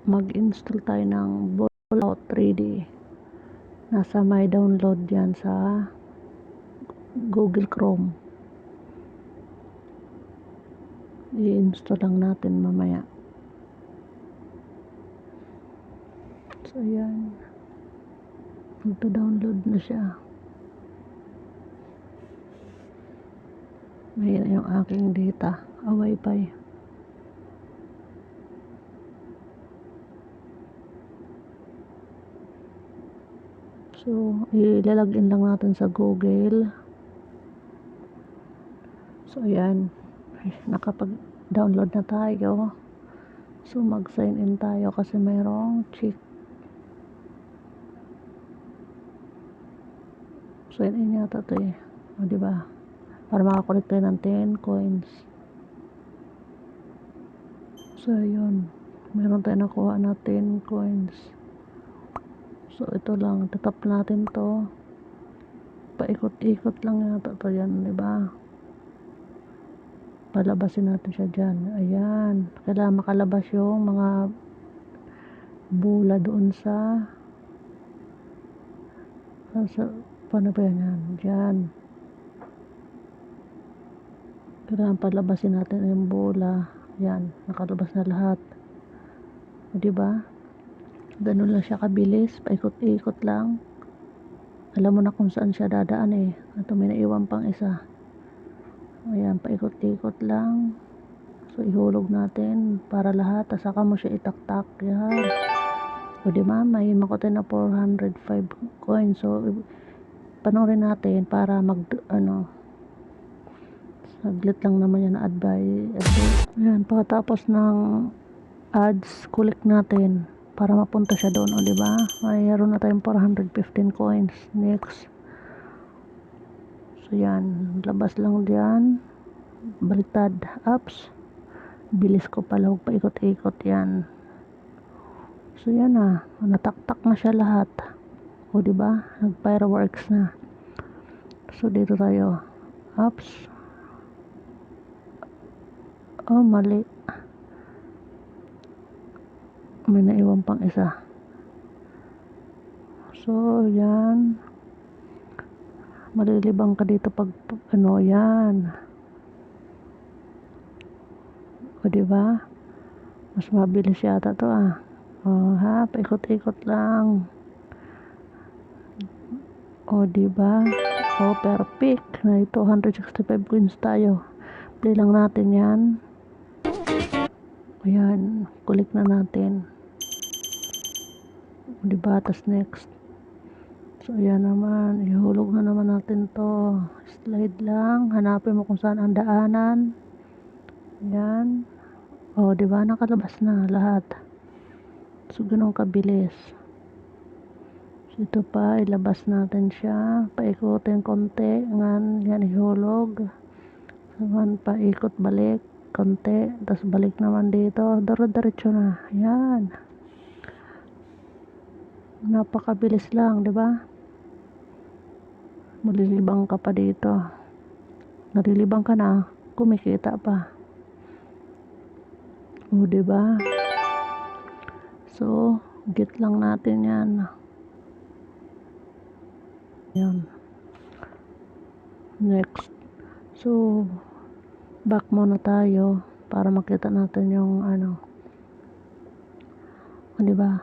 mag-install tayo ng Fallout 3D. Nasa may download yan sa Google Chrome. I-install lang natin mamaya. So ayan, magta-download na siya. Ngayon yung aking data, wifi. So ilalagin lang natin sa Google. So ayan, nakapag-download na tayo. So mag-sign in tayo kasi mayroong check. Sign in yata ito eh. O diba? Para makakulit tayo ng 10 coins. So ayun, meron tayo nakuha na 10 coins. So ito lang, tatap natin to. Paikot-ikot lang yata to yan, diba? Palabasin natin siya dyan. Ayan, kailangan makalabas yung mga bula doon sa paano ba yan? Dyan. Kailangan palabasin natin yung bola. Yan, nakalabas na lahat. O diba? Ganun lang siya kabilis. Paikot-ikot lang. Alam mo na kung saan siya dadaan eh. Ito may naiwan pang isa. Ayan, paikot-ikot lang. So ihulog natin para lahat. Tapos saka mo siya itaktak. Yan. O diba? May makuha na 405 coins. So panoorin natin para saglit lang naman yan advice. Ayan, pagkatapos ng ads, click natin para mapunta siya doon, o diba? Mayroon na tayong 415 coins. Next. So yan, labas lang diyan. Baliktad, apps. Bilis ko pala, huwag paikot-ikot yan. So yan na, nataktak na siya lahat. O diba? Nag-fireworks na. So dito tayo, apps. Oh, mali. May naiwan pang isa. So yan, malilibang ka dito pag yan. O diba? Mas mabilis yata to ah. O ha, paikot-ikot lang. O diba? O perfect. Na 265 coins tayo. Play lang natin yan. Ayan, kulik na natin. O diba? Tas next. So ayan naman, ihulog na naman natin to. Slide lang, hanapin mo kung saan ang daanan. Ayan. O diba? Nakalabas na lahat. So ganun kabilis. So ito pa, ilabas natin siya. Paikutin konti. Yan, ihulog. Naman, paikot balik. Konti. Tapos balik naman dito. Diretso na. Yan. Napakabilis lang, di ba? Malilibang ka pa dito. Nalilibang ka na. Kumikita pa. O, di ba? So, get lang natin yan. Yan. Next. So, back muna tayo para makita natin yung di ba?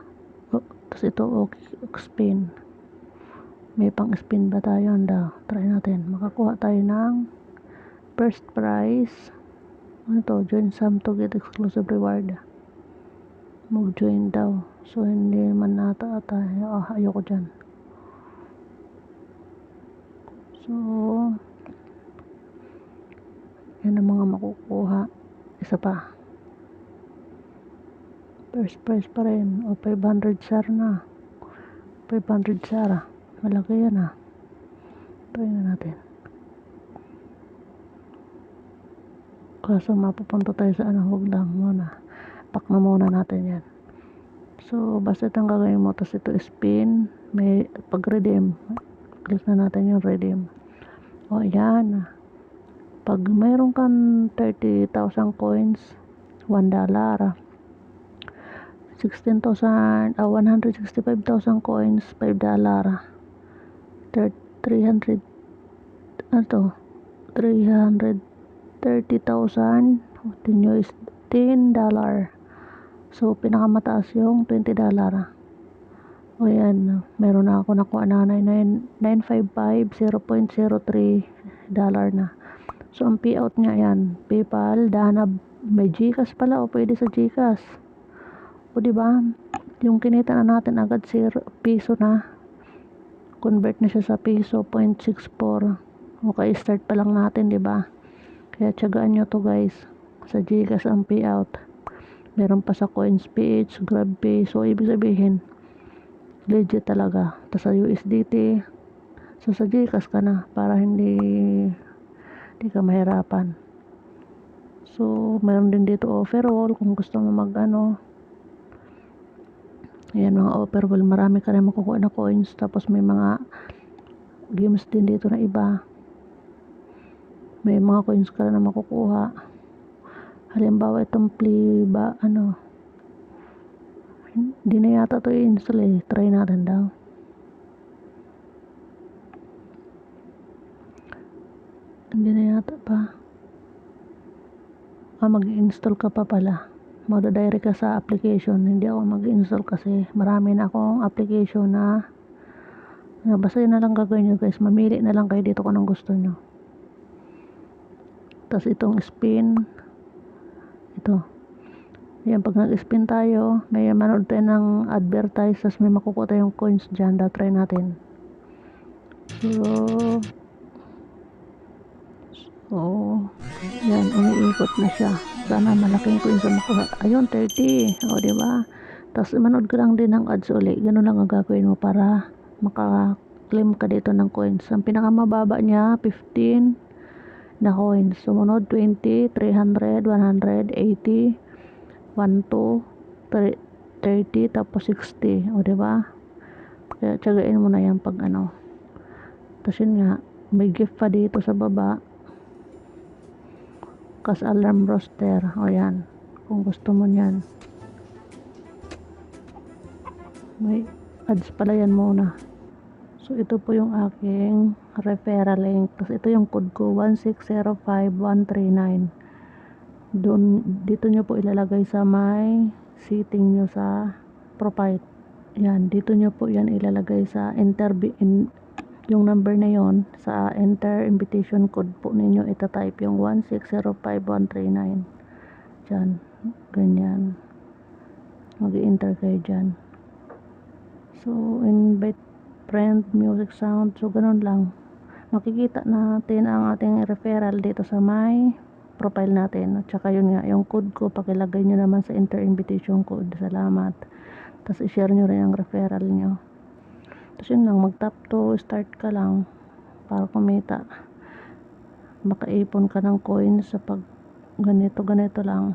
Tapos ito spin. May pang spin ba tayo? Try natin. Makakuha tayo ng first prize. Ano to? Join some to get exclusive reward. Mag-join daw. So hindi man nata tayo. Ayoko dyan. So yan ang mga makukuha. Isa pa. First prize pa rin. O 500 share na. 500 share. Malaki yan ah. Try na natin. Kaso mapupunta tayo sa huwag lang muna. Pack na muna natin yan. So basta itong gagawin mo. Tapos ito spin. May pag-redeem. Click na natin yung redeem. O yan. Pag mayroon kang 30,000 coins, $1. 165,000 coins, $5. 300, ano to? 330,000, $10. So, pinakamataas yung $20. O yan, meron na ako nakuha na 955, $0.03 na. So, ang payout niya yan, PayPal, Dana, may GCash pala, o pwede sa GCash. O diba, yung kinita na natin agad piso na, convert na siya sa piso, 0.64. Okay, start pa lang natin, diba? Kaya tiyagaan nyo to guys, sa GCash ang payout. Meron pa sa CoinsPH, GrabPay, so ibig sabihin, legit talaga. Tapos sa USDT, so sa GCash ka na, para hindi ka mahirapan. So, meron din dito offerall kung gusto mo mag-ano. Ayan, mga offerall. Marami ka rin makukuha na coins. Tapos may mga games din dito na iba. May mga coins ka rin na makukuha. Halimbawa, itong play ba, hindi na yata ito i-install eh. Try natin daw. Hindi na yata pa. Mag-install ka pa pala. Magda-direct ka sa application. Hindi ako mag-install kasi marami na akong application na basta yun na lang gagawin nyo guys. Mamili na lang kayo dito kung anong gusto nyo. Tapos itong spin, ito. Yan, pag nag-spin tayo, may manood tayo ng advertise, tapos may makukuha tayong coins dyan. Try natin. So, yan, umiikot na siya. Sana malaking coins ang makuha. Ayun, 30. O, diba? Tapos, manood ka lang din ng ads ulit. Ganun lang ang gagawin mo para maka-claim ka dito ng coins. Ang pinakamababa niya, 15 na coins. Sumunod, 20, 300, 100, 80, 12, 30, tapos 60. O, diba? Kaya, tiyagain mo na yan pag ano. Tapos yun nga, may gift pa dito sa baba. Kas alarm roster. O yan, kung gusto mo yan. May ads pala yan muna. So ito po yung aking referral link. Tapos ito yung code ko, 1605139. Dito nyo po ilalagay sa may setting nyo sa profile. Yan, dito nyo po yan ilalagay sa yung number na yon sa enter invitation code po ninyo, ita-type yung 1605139. Diyan, ganyan. Mag-enter kayo dyan. So, invite friend, music sound. So, ganun lang. Makikita natin ang ating referral dito sa my profile natin. At saka yun nga, yung code ko, pakilagay nyo naman sa enter invitation code. Salamat. Tapos, i-share nyo rin ang referral nyo. Tapos yun lang, mag-tap to start ka lang para kumita. Makaipon ka ng coins sa pag ganito lang.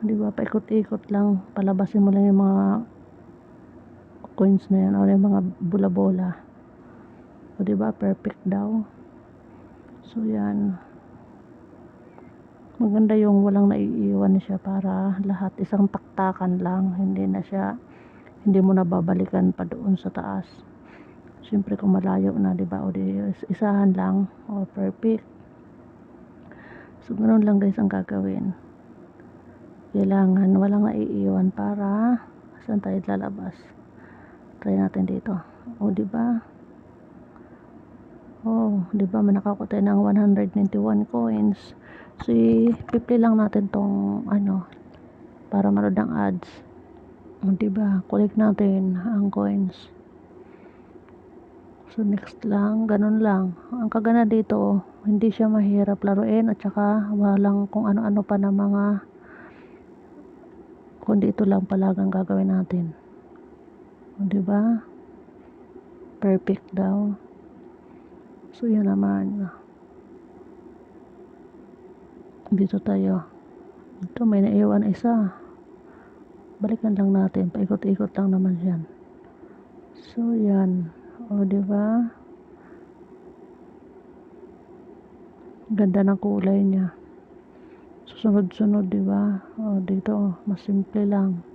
Diba, paikot-ikot lang. Palabasin mo lang yung mga coins na yan o yung mga bola-bola. O diba, perfect daw. So yan. Maganda yung walang naiiwan siya para lahat isang taktakan lang. Hindi mo na babalikan pa doon sa taas. Siyempre kung malayo na, diba, o di isahan lang, o perfect. So ganoon lang guys ang gagawin. Kailangan walang naiiwan para saan tayo lalabas. Try natin dito. O diba? Oh, diba, manakakuha tayo ng 191 coins. So 50 lang natin tong para manood ng ads. O diba, collect natin ang coins. So next lang, ganun lang. Ang kagana dito, hindi siya mahirap laruin at saka walang kung ano-ano pa na mga, kundi ito lang palagang gagawin natin. O diba? Perfect daw. So yan naman. Dito tayo. Ito may naiwan isa. Balikan lang natin, paikot-ikot lang naman yan. So yan, o diba, ganda ng kulay niya, susunod-sunod, diba, o dito mas simple lang.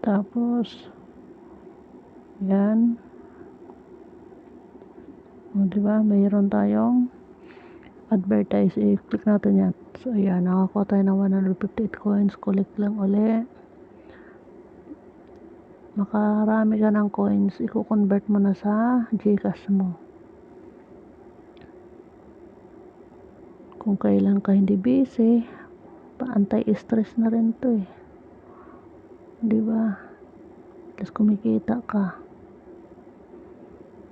Tapos, yan. O, diba? Mayroon tayong advertise. I-click natin yan. So, ayan. Nakakuha tayo ng 158 coins. Collect lang uli. Makarami ka ng coins. I-convert mo na sa Gcash mo. Kung kailan ka hindi busy, pa-anti-stress na rin to eh. Diba? Tapos kumikita ka.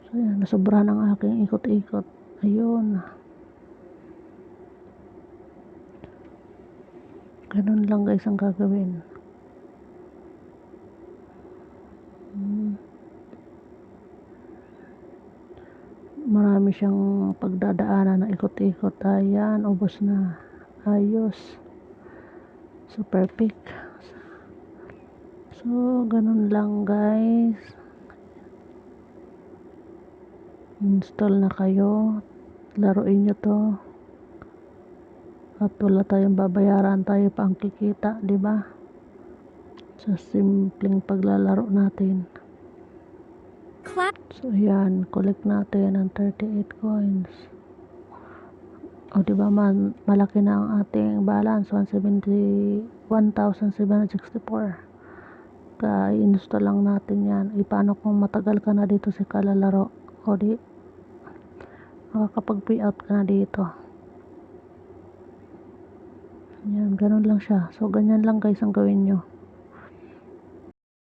So, yan. Nasobrahan ang aking ikot-ikot. Ayun. Ganun lang guys ang gagawin. Marami siyang pagdadaanan na ikot-ikot. Ayan, ubos na. Ayos. So, perfect. So, ganun lang guys. Install na kayo. Laruin nyo to. At wala tayong babayaran, tayo pa ang kikita, di ba? Sa simpleng paglalaro natin. So, ayan, collect natin ang 38 coins. O, di ba, malaki na ang ating balance, 1,764. Ka-install lang natin yan. Paano kung matagal ka na dito sa kalalaro? O, di, makakapag-payout ka na dito. Yan, ganun lang siya. So, ganyan lang guys ang gawin nyo.